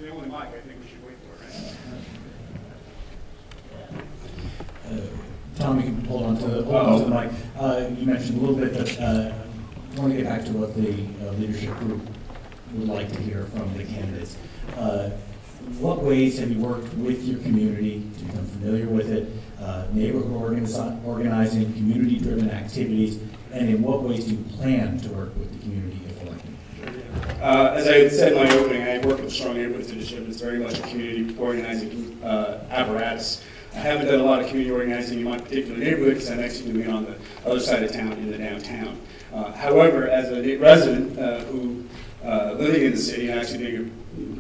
the only mic I think we should wait for, right? Tom, you can hold on to the mic. You mentioned a little bit, but I want to get back to what the leadership group would like to hear from the candidates. What ways have you worked with your community to become familiar with it, neighborhood organizing, community-driven activities, and in what ways do you plan to work with the community if elected? As I said in my opening, I work with Strong Neighborhoods Initiative. It's very much a community organizing apparatus. I haven't done a lot of community organizing in my particular neighborhood because I'm actually doing it on the other side of town, in the downtown. However, as a resident who living in the city and actually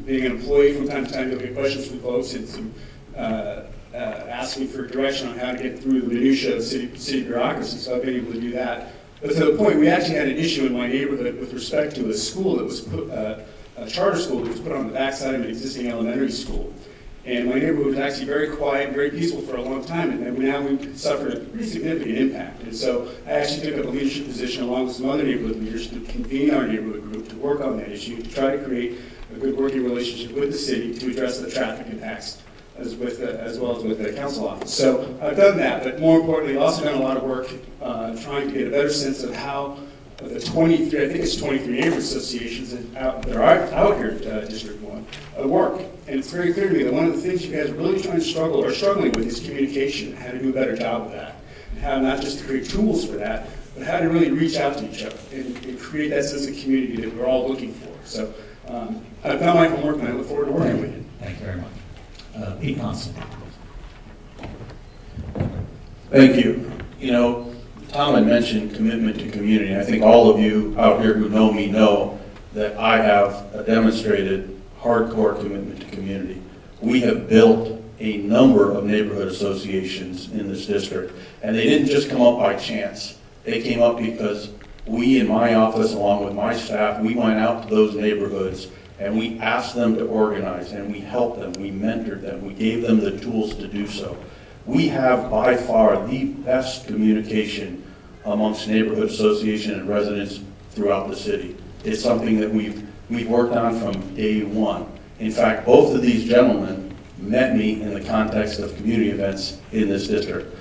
being an employee from time to time, you'll get questions from folks and some asking for direction on how to get through the minutiae of city bureaucracy. So I've been able to do that. But to the point, we actually had an issue in my neighborhood with respect to a school that was put, a charter school that was put on the backside of an existing elementary school. And my neighborhood was actually very quiet, very peaceful for a long time, and then now we've suffered a pretty significant impact. And so I actually took up a leadership position along with some other neighborhood leaders to convene our neighborhood group to work on that issue, to try to create a good working relationship with the city to address the traffic impacts as well as with the council office. So I've done that, but more importantly, I've also done a lot of work trying to get a better sense of how the 23, I think it's 23 neighborhood associations that are out here at District 1 work. And it's very clear to me that one of the things you guys are really struggling with is communication, and how to do a better job of that. And how not just to create tools for that, but how to really reach out to each other and create that sense of community that we're all looking for. So I've done my homework and I look forward to working with you. Thank you very much. Pete Constant. Thank you. You know, Tom had mentioned commitment to community. I think all of you out here who know me know that I have a demonstrated hardcore commitment to community. We have built a number of neighborhood associations in this district, and they didn't just come up by chance. They came up because we in my office, along with my staff, we went out to those neighborhoods and we asked them to organize, and we helped them, we mentored them, we gave them the tools to do so. We have by far the best communication amongst neighborhood association and residents throughout the city. It's something that we've worked on from day one. In fact, both of these gentlemen met me in the context of community events in this district.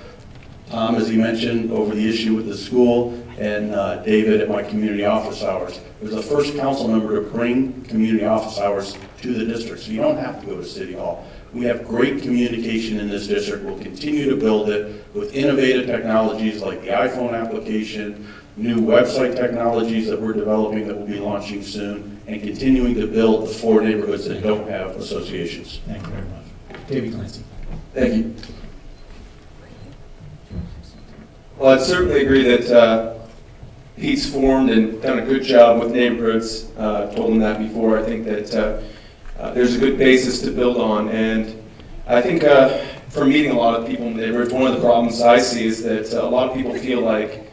Tom, as he mentioned, over the issue with the school, and David at my community office hours. It was the first council member to bring community office hours to the district, so you don't have to go to City Hall. We have great communication in this district. We'll continue to build it with innovative technologies like the iPhone application, new website technologies that we're developing that will be launching soon, and continuing to build the 4 neighborhoods that don't have associations. Thank you very much. David Clancy. Thank you. Well, I'd certainly agree that Pete's formed and done a good job with neighborhoods. Told him that before. I think that there's a good basis to build on, and I think from meeting a lot of people in the neighborhoods, one of the problems I see is that a lot of people feel like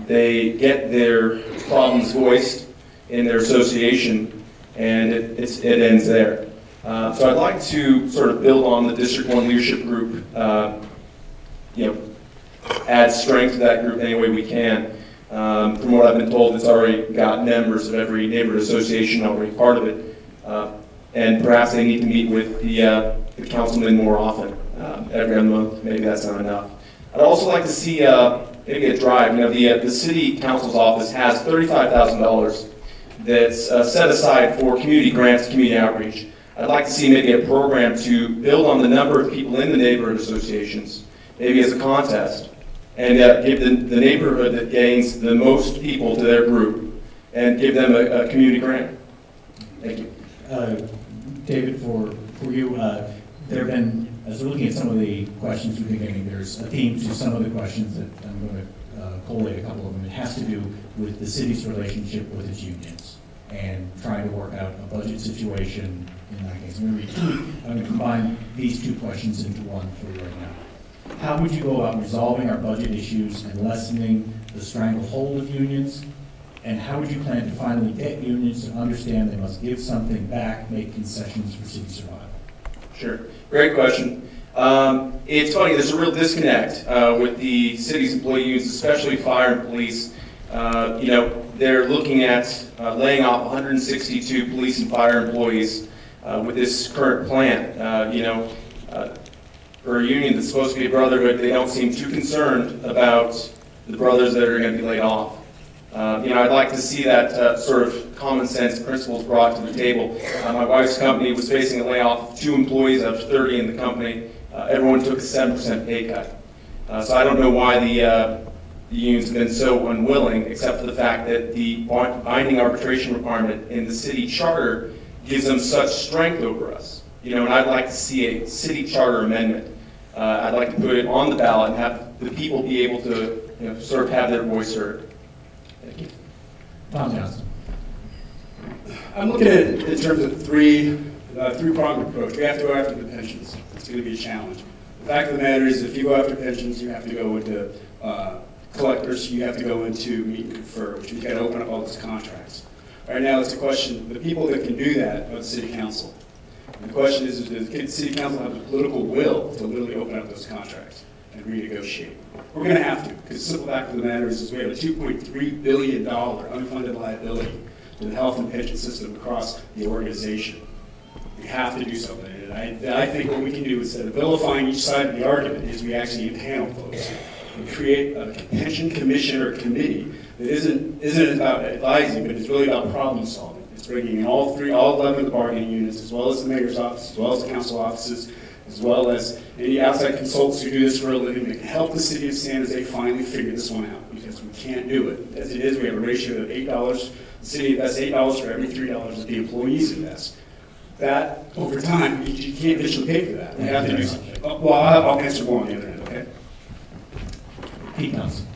they get their problems voiced in their association, and it ends there. So I'd like to sort of build on the District 1 leadership group, add strength to that group any way we can. From what I've been told, it's already got members of every neighborhood association already part of it, and perhaps they need to meet with the councilman more often, every other month. Maybe that's not enough. I'd also like to see maybe a drive. You know, the city council's office has $35,000 that's set aside for community grants, community outreach. I'd like to see maybe a program to build on the number of people in the neighborhood associations, maybe as a contest, and give the neighborhood that gains the most people to their group, and give them a community grant. Thank you. David, for you, there have been, as we're looking at some of the questions we've been getting, there's a theme to some of the questions that I'm going to collate a couple of them. It has to do with the city's relationship with its unions and trying to work out a budget situation in that case. I'm going to combine these 2 questions into one for you right now. How would you go about resolving our budget issues and lessening the stranglehold of unions? And how would you plan to finally get unions to understand they must give something back, make concessions for city survival? Sure. Great question. It's funny, there's a real disconnect with the city's employee unions, especially fire and police. They're looking at laying off 162 police and fire employees with this current plan. For a union that's supposed to be a brotherhood, they don't seem too concerned about the brothers that are going to be laid off. I'd like to see that sort of common sense principles brought to the table. My wife's company was facing a layoff of 2 employees out of 30 in the company. Everyone took a 7% pay cut. So I don't know why the unions have been so unwilling, except for the fact that the binding arbitration requirement in the city charter gives them such strength over us. And I'd like to see a city charter amendment. I'd like to put it on the ballot and have the people be able to sort of have their voice heard. Thank you. Tom Johnson. I'm looking at it in terms of three-pronged approach. We have to go after the pensions. It's going to be a challenge. The fact of the matter is, if you go after pensions, you have to go into collectors, you have to go into meet and confer, which means you got to open up all these contracts. Right now, it's a question, the people that can do that are the city council. And the question is does the city council have the political will to literally open up those contracts and renegotiate? We're going to have to, because the simple fact of the matter is we have a $2.3 billion unfunded liability to the health and pension system across the organization. We have to do something. And I think what we can do instead of vilifying each side of the argument is we actually impanel folks and create a pension commission or committee that isn't about advising, but it's really about problem solving. It's bringing in all 11 of the bargaining units, as well as the mayor's office, as well as the council offices, as well as any outside consultants who do this for a living that can help the city of San Jose finally figure this one out, because we can't do it. As it is, we have a ratio of $8. The city invests $8 for every $3 that the employees invest. That, over time, you can't eventually pay for that. We have to do something. Well, I'll answer more on the other end, okay? Pete Johnson.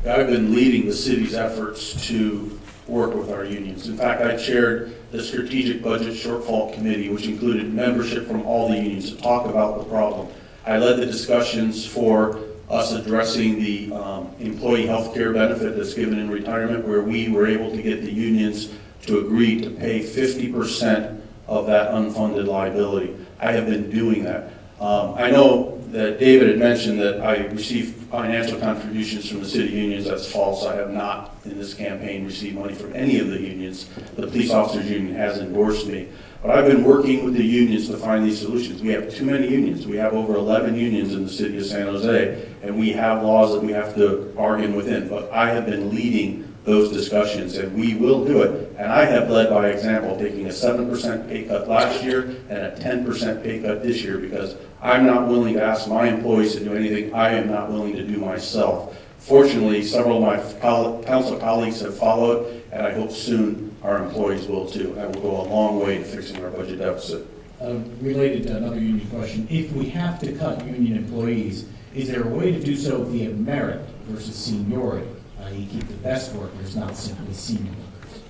I've been leading the city's efforts to work with our unions. In fact, I chaired the Strategic Budget Shortfall Committee, which included membership from all the unions to talk about the problem. I led the discussions for us addressing the employee health care benefit that's given in retirement, where we were able to get the unions to agree to pay 50% of that unfunded liability. I have been doing that. I know that David had mentioned that I received financial contributions from the city unions. That's false. I have not, in this campaign, received money from any of the unions. The police officers union has endorsed me. But I've been working with the unions to find these solutions. We have too many unions. We have over 11 unions in the city of San Jose, and we have laws that we have to bargain within. But I have been leading those discussions, and we will do it. And I have led by example, taking a 7% pay cut last year and a 10% pay cut this year, because I'm not willing to ask my employees to do anything I am not willing to do myself. Fortunately, several of my council colleagues have followed, and I hope soon our employees will too. That will go a long way to fixing our budget deficit. Related to another union question, if we have to cut union employees, is there a way to do so via merit versus seniority, i.e. keep the best workers, not simply senior workers?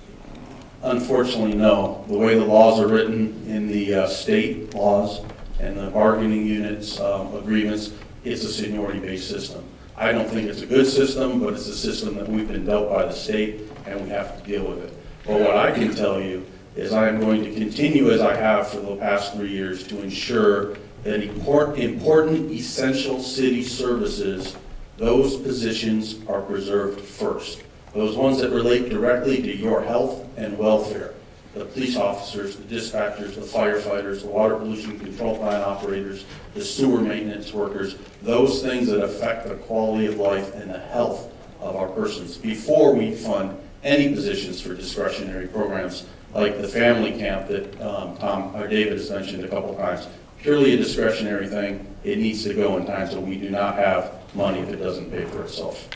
Unfortunately, no. The way the laws are written in the state laws and the bargaining units agreements, it's a seniority-based system. I don't think it's a good system, but it's a system that we've been dealt by the state, and we have to deal with it. But what I can tell you is I am going to continue, as I have for the past 3 years, to ensure that important essential city services, those positions are preserved first. Those ones that relate directly to your health and welfare. The police officers, the dispatchers, the firefighters, the water pollution control plant operators, the sewer maintenance workers, those things that affect the quality of life and the health of our persons. Before we fund any positions for discretionary programs like the family camp that Tom or David has mentioned a couple times, purely a discretionary thing, it needs to go in times when we do not have money if it doesn't pay for itself.